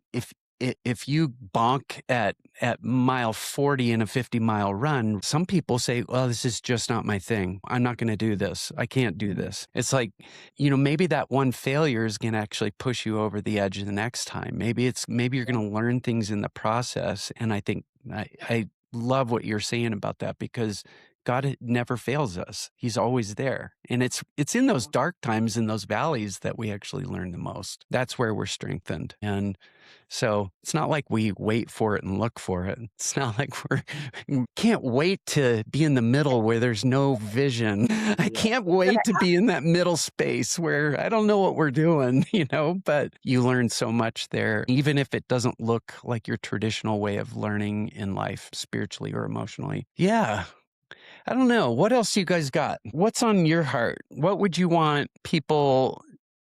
bonk at mile 40 in a 50-mile run, some people say, well, this is just not my thing. I'm not going to do this. I can't do this. It's like, maybe that one failure is going to actually push you over the edge the next time. Maybe you're going to learn things in the process. And I think I love what you're saying about that, because God never fails us. He's always there. And it's in those dark times, in those valleys, that we actually learn the most. That's where we're strengthened. And so it's not like we wait for it and look for it. It's not like we can't wait to be in the middle where there's no vision. I can't wait to be in that middle space where I don't know what we're doing, but you learn so much there, even if it doesn't look like your traditional way of learning in life, spiritually or emotionally. Yeah. I don't know. What else you guys got? What's on your heart? What would you want people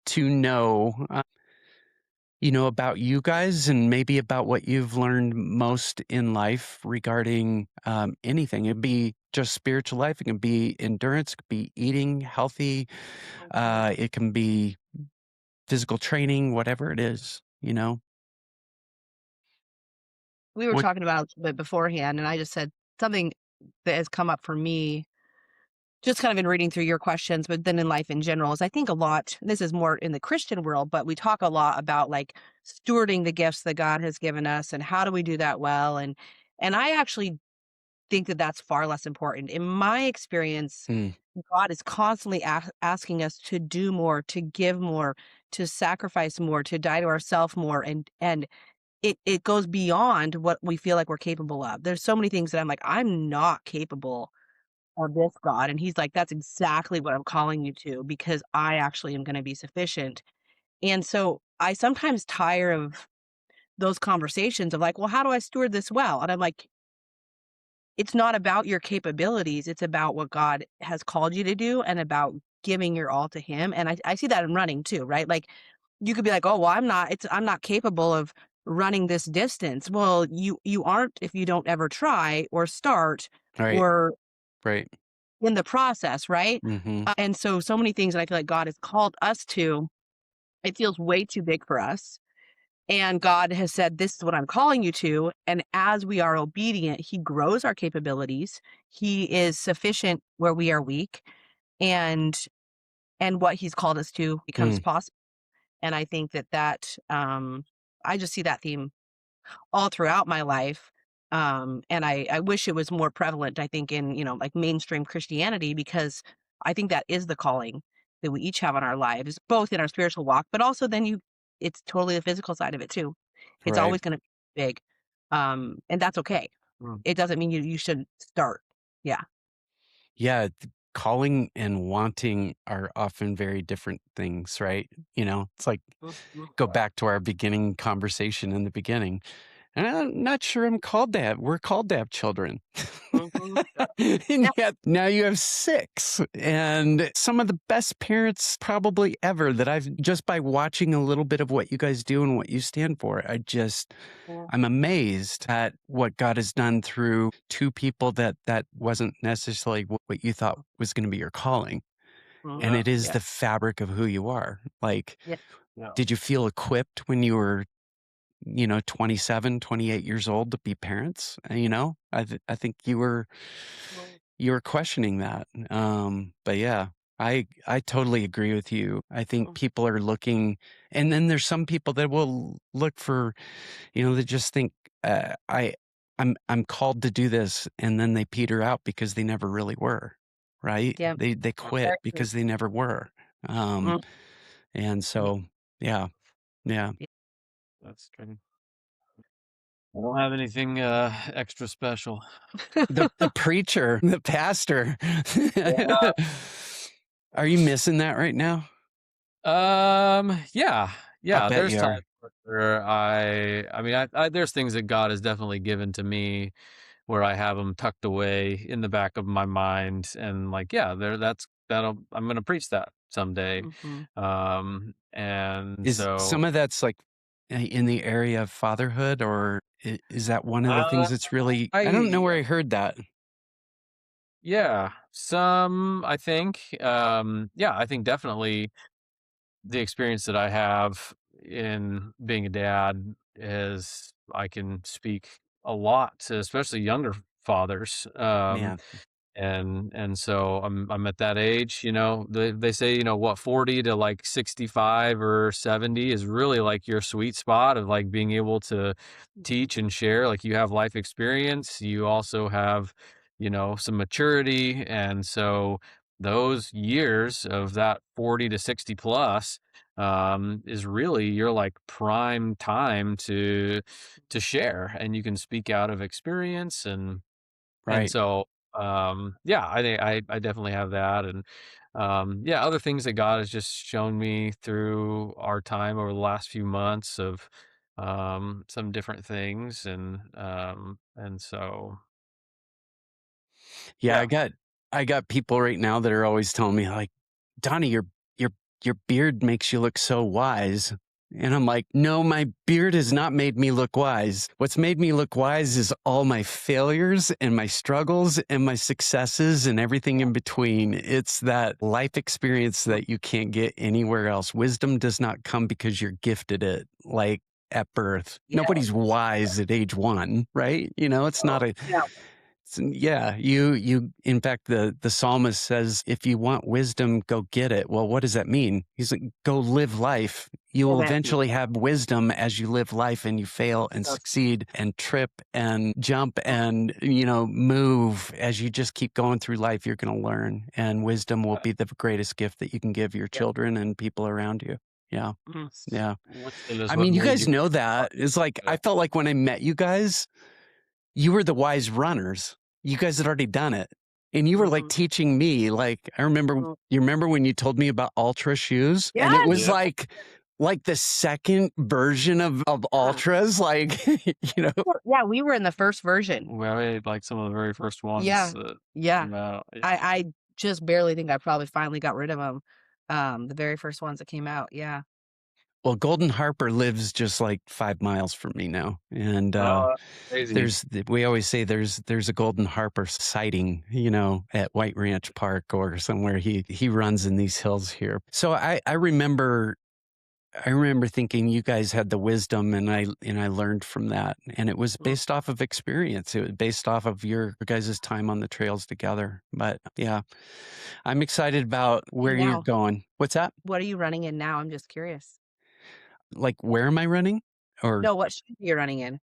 to know? about you guys and maybe about what you've learned most in life regarding anything. It'd be just spiritual life. It can be endurance. It could be eating healthy. It can be physical training, whatever it is, We were What? talking about it a bit beforehand, and I just said something that has come up for me just kind of in reading through your questions, but then in life in general is I think a lot, this is more in the Christian world, but we talk a lot about like stewarding the gifts that God has given us and how do we do that well. And I actually think that that's far less important. In my experience, Mm, God is constantly asking us to do more, to give more, to sacrifice more, to die to ourselves more. And it goes beyond what we feel like we're capable of. There's so many things that I'm like, I'm not capable of this, God. And he's like, that's exactly what I'm calling you to because I actually am going to be sufficient. And so I sometimes tire of those conversations of like, well, how do I steward this well? And I'm like, it's not about your capabilities. It's about what God has called you to do and about giving your all to him. And I see that in running too, right? Like you could be like, oh, well, I'm not capable of running this distance. Well, you aren't if you don't ever try or start right. or Right. in the process, right? Mm-hmm. And so many things that I feel like God has called us to, it feels way too big for us. And God has said, this is what I'm calling you to. And as we are obedient, he grows our capabilities. He is sufficient where we are weak. And what he's called us to becomes Mm, possible. And I think I just see that theme all throughout my life. And I wish it was more prevalent, I think, in, like mainstream Christianity, because I think that is the calling that we each have on our lives, both in our spiritual walk, but also then it's totally the physical side of it too. It's right. always going to be big. And that's okay. Mm. It doesn't mean you should start. Yeah. Yeah. Calling and wanting are often very different things, right? It's like go back to our beginning conversation in the beginning. And I'm not sure we're called to have children. Mhm. And Yeah. yet now you have 6 and some of the best parents probably ever that I've just by watching a little bit of what you guys do and what you stand for. I'm amazed at what God has done through 2 people that wasn't necessarily what you thought was going to be your calling. And it is Yeah. the fabric of who you are. Like, Yeah. Yeah. did you feel equipped when you were 27, 28 years old to be parents? I think you were questioning that. But yeah, I totally agree with you. I think people are looking, and then there's some people that will look for, they just think, I'm called to do this, and then they peter out because they never really were, right? Yeah. They quit Very true. because they never were. Um, Mm. and so, yeah, yeah. That's true. I don't have anything extra special. The preacher, the pastor. Yeah. Are you missing that right now? Yeah, I yeah. bet There's you times are. where I mean, there's things that God has definitely given to me where I have them tucked away in the back of my mind, and like, yeah, I'm gonna preach that someday. Mhm. And Is so, some of that's like in the area of fatherhood, or is that one of the uh, things that's really, I don't know I where I heard that. yeah, I think, yeah, I think definitely the experience that I have in being a dad is I can speak a lot to especially younger fathers. Man, And so I'm at that age, they say, what, 40 to like 65 or 70 is really like your sweet spot of like being able to teach and share. Like you have life experience, you also have, some maturity. And so those years of that 40 to 60 plus is really your like prime time to share, and you can speak out of experience. And right. so, yeah, I think I definitely have that. And yeah, other things that God has just shown me through our time over the last few months of some different things. And so, Yeah, yeah. I got people right now that are always telling me like, Donnie, your beard makes you look so wise. And I'm like, no, my beard has not made me look wise. What's made me look wise is all my failures and my struggles and my successes and everything in between. It's that life experience that you can't get anywhere else. Wisdom does not come because you're gifted it, like at birth. Yeah. Nobody's wise at age 1, right? It's not a... Yeah. Yeah, you. In fact, the psalmist says, "If you want wisdom, go get it." Well, what does that mean? He's like, "Go live life. You will eventually have wisdom as you live life, and you fail and succeed and trip and jump and move. As you just keep going through life, you're going to learn, and wisdom will be the greatest gift that you can give your children and people around you." Yeah, yeah. I mean, you guys know that. It's like I felt like when I met you guys. You were the wise runners. You guys had already done it. And you were like teaching me, like, I remember, you remember when you told me about Ultra shoes? Yeah. And it was like the second version of Ultras, like, Yeah, we were in the first version. We had like some of the very first ones. Yeah. Came out. I just barely think I probably finally got rid of them. The very first ones that came out. Yeah. Well, Golden Harper lives just like 5 miles from me now. And Crazy. we always say there's a Golden Harper sighting, at White Ranch Park or somewhere. He runs in these hills here. So I remember thinking you guys had the wisdom, and I learned from that. And it was based off of experience. It was based off of your guys' time on the trails together. But yeah, I'm excited about where you're going. What's that? What are you running in now? I'm just curious. Like, where am I running? Or No, what shoe you're running in?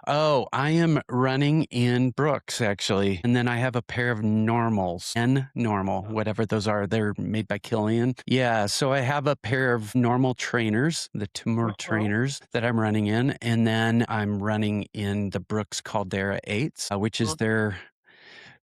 Oh, I am running in Brooks, actually. And then I have a pair of normals, normal, whatever those are. They're made by Killian. Yeah. So I have a pair of normal trainers, the Timur trainers that I'm running in. And then I'm running in the Brooks Caldera 8s, which is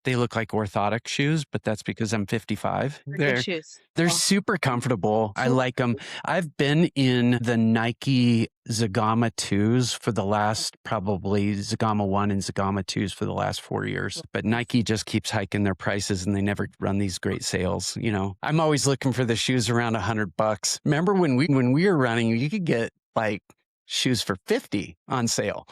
they look like orthotic shoes, but that's because I'm 55. Good shoes. They're super comfortable. I like them. I've been in the Nike Zagama 2s for the last, probably Zagama 1 and Zagama 2s for the last 4 years. But Nike just keeps hiking their prices and they never run these great sales. I'm always looking for the shoes around $100. Remember when we were running, you could get like shoes for 50 on sale,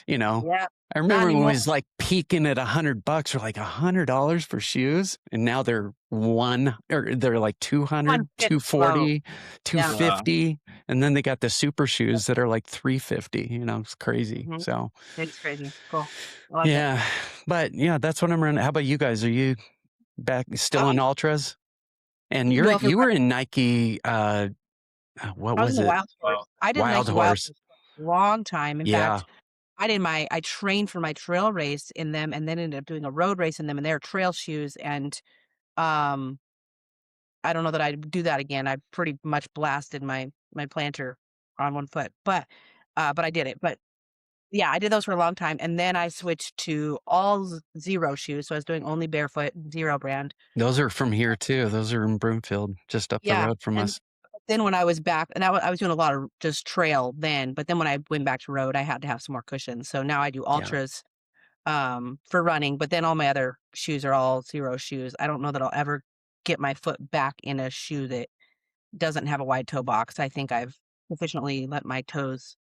Yeah. I remember when it was like peaking at $100 or like $100 for shoes. And now they're they're like 200, 240, 250. And then they got the super shoes that are like 350, it's crazy. So it's crazy. Cool. Yeah. But yeah, that's what I'm running. How about you guys? Are you back still in Ultras? And you were in Nike, what was it? Wild Horse. I did Wild Nike Horse. Wild Horse a long time. In fact, I trained for my trail race in them and then ended up doing a road race in them, and they're trail shoes. And I don't know that I'd do that again. I pretty much blasted my planter on one foot, but I did it. But yeah, I did those for a long time. And then I switched to all zero shoes. So I was doing only barefoot, zero brand. Those are from here too. Those are in Broomfield, just up the road from us. Then when I was back, and I was doing a lot of just trail then, but then when I went back to road, I had to have some more cushions. So now I do ultras for running, but then all my other shoes are all zero shoes. I don't know that I'll ever get my foot back in a shoe that doesn't have a wide toe box. I think I've sufficiently let my toes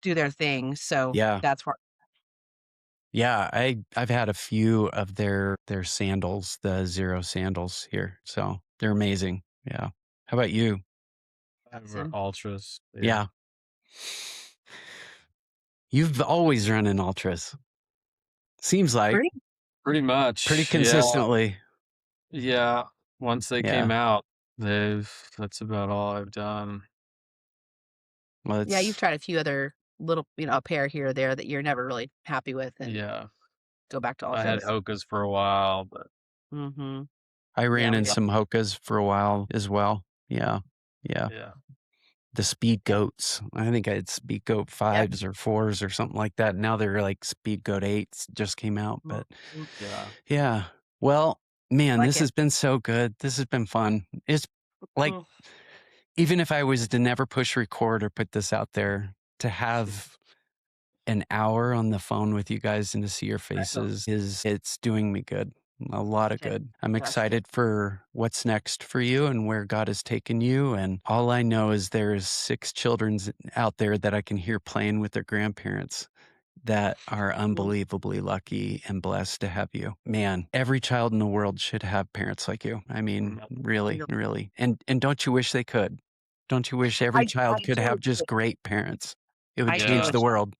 do their thing. So that's where. Yeah, I've had a few of their sandals, the zero sandals here. So they're amazing. Yeah. How about you? Ultras. Yeah. You've always run in ultras. Seems like pretty much. Pretty consistently. Yeah. Once they came out, that's about all I've done. Well, you've tried a few other little, a pair here or there that you're never really happy with, and go back to ultras. I had Hoka's for a while, but I ran in some Hoka's for a while as well. Yeah. The Speed Goats. I think I had Speed Goat 5s or 4s or something like that. Now they're like Speed Goat 8s just came out. But yeah. Well, man, this has been so good. This has been fun. It's like, even if I was to never push record or put this out there, to have an hour on the phone with you guys and to see your faces it's doing me good. A lot of good. I'm excited for what's next for you and where God has taken you. And all I know is there's 6 children out there that I can hear playing with their grandparents that are unbelievably lucky and blessed to have you. Man, every child in the world should have parents like you. I mean, really, really. And don't you wish they could? Don't you wish every child could have just great parents? It would change the world.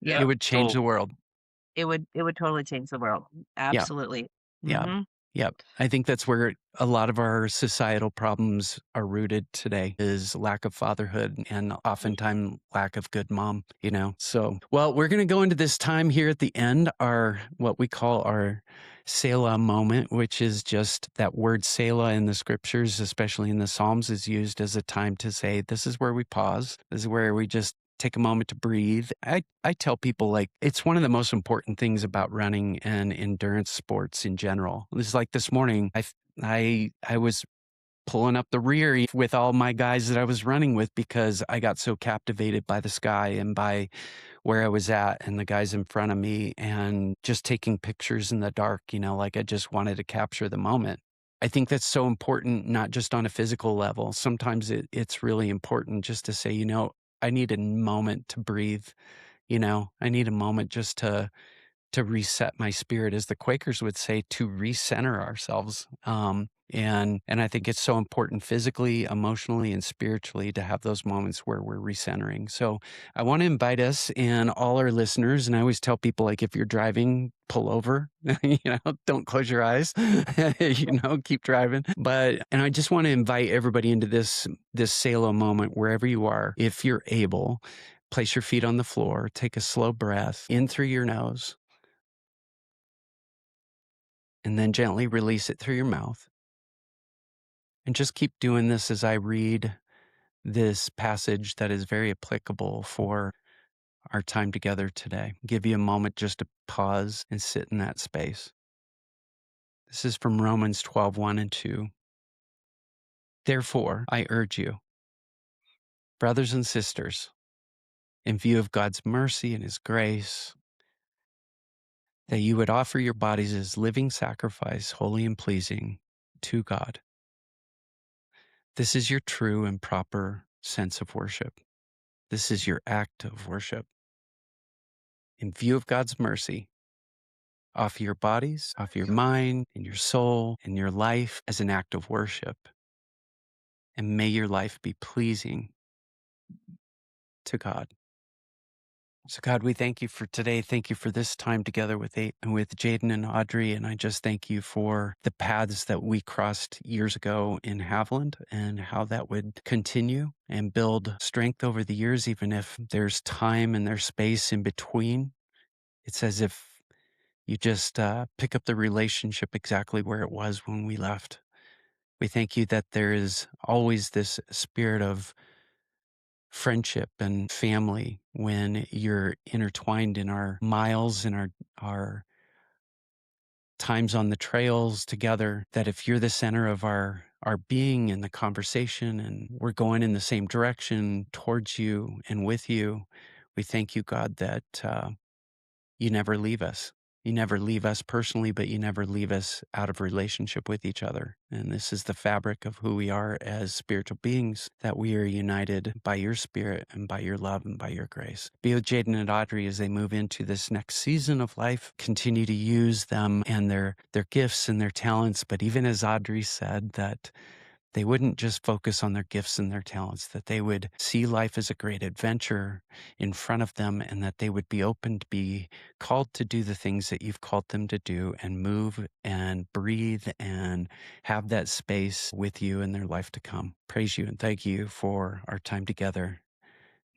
Yeah. It would change the world. It would totally change the world. Absolutely. Yeah. Mhm. Yep. I think that's where a lot of our societal problems are rooted today is lack of fatherhood and oftentimes lack of good mom, So, well, we're going to go into this time here at the end, what we call our Selah moment, which is just that word Selah in the scriptures, especially in the Psalms, is used as a time to say, this is where we pause. This is where we just take a moment to breathe. I tell people it's one of the most important things about running and endurance sports in general. It's like this morning, I was pulling up the rear with all my guys that I was running with because I got so captivated by the sky and by where I was at and the guys in front of me and just taking pictures in the dark, I just wanted to capture the moment. I think that's so important, not just on a physical level. Sometimes it's really important just to say, I need a moment to breathe. I need a moment just to reset my spirit, as the Quakers would say, to recenter ourselves. And I think it's so important physically, emotionally, and spiritually to have those moments where we're recentering. So I want to invite us and all our listeners, and I always tell people, if you're driving, pull over, don't close your eyes, keep driving. And I just want to invite everybody into this Selah moment, wherever you are. If you're able, place your feet on the floor, take a slow breath in through your nose, and then gently release it through your mouth. And just keep doing this as I read this passage that is very applicable for our time together today. Give you a moment just to pause and sit in that space. This is from Romans 12:1 and 2. Therefore, I urge you, brothers and sisters, in view of God's mercy and his grace, that you would offer your bodies as living sacrifice, holy and pleasing to God. This is your true and proper sense of worship. This is your act of worship. In view of God's mercy, offer your bodies, offer your mind and your soul and your life as an act of worship. And may your life be pleasing to God. So God, we thank you for today. Thank you for this time together with Jaden and Audrey. And I just thank you for the paths that we crossed years ago in Haviland and how that would continue and build strength over the years, even if there's time and there's space in between. It's as if you just pick up the relationship exactly where it was when we left. We thank you that there is always this spirit of friendship and family when you're intertwined in our miles and our times on the trails together, that if you're the center of our being and the conversation and we're going in the same direction towards you and with you, we thank you, God, that you never leave us. You never leave us personally, but you never leave us out of relationship with each other. And this is the fabric of who we are as spiritual beings, that we are united by your spirit and by your love and by your grace. Be with Jaden and Audrey as they move into this next season of life. Continue to use them and their gifts and their talents. But even as Audrey said, that they wouldn't just focus on their gifts and their talents, that they would see life as a great adventure in front of them, and that they would be open to be called to do the things that you've called them to do and move and breathe and have that space with you in their life to come. Praise you and thank you for our time together.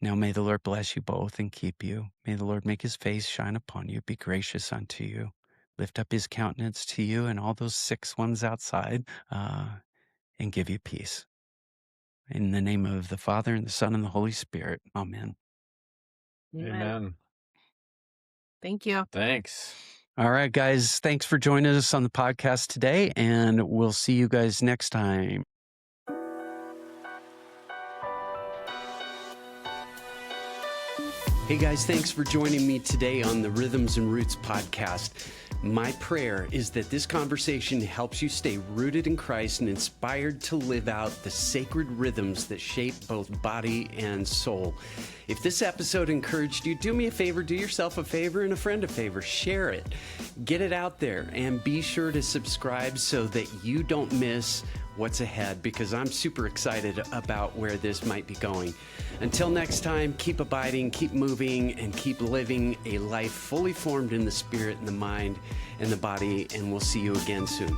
Now may the Lord bless you both and keep you. May the Lord make his face shine upon you, be gracious unto you, lift up his countenance to you and all those 6 ones outside, and give you peace. In the name of the Father, and the Son, and the Holy Spirit. Amen. Amen. Thank you. Thanks. All right, guys. Thanks for joining us on the podcast today, and we'll see you guys next time. Hey guys, thanks for joining me today on the Rhythms and Roots podcast. My prayer is that this conversation helps you stay rooted in Christ and inspired to live out the sacred rhythms that shape both body and soul. If this episode encouraged you, do me a favor, do yourself a favor and a friend a favor. Share it. Get it out there and be sure to subscribe so that you don't miss what's ahead, because I'm super excited about where this might be going. Until next time, keep abiding, keep moving, and keep living a life fully formed in the spirit and the mind and the body, and we'll see you again soon.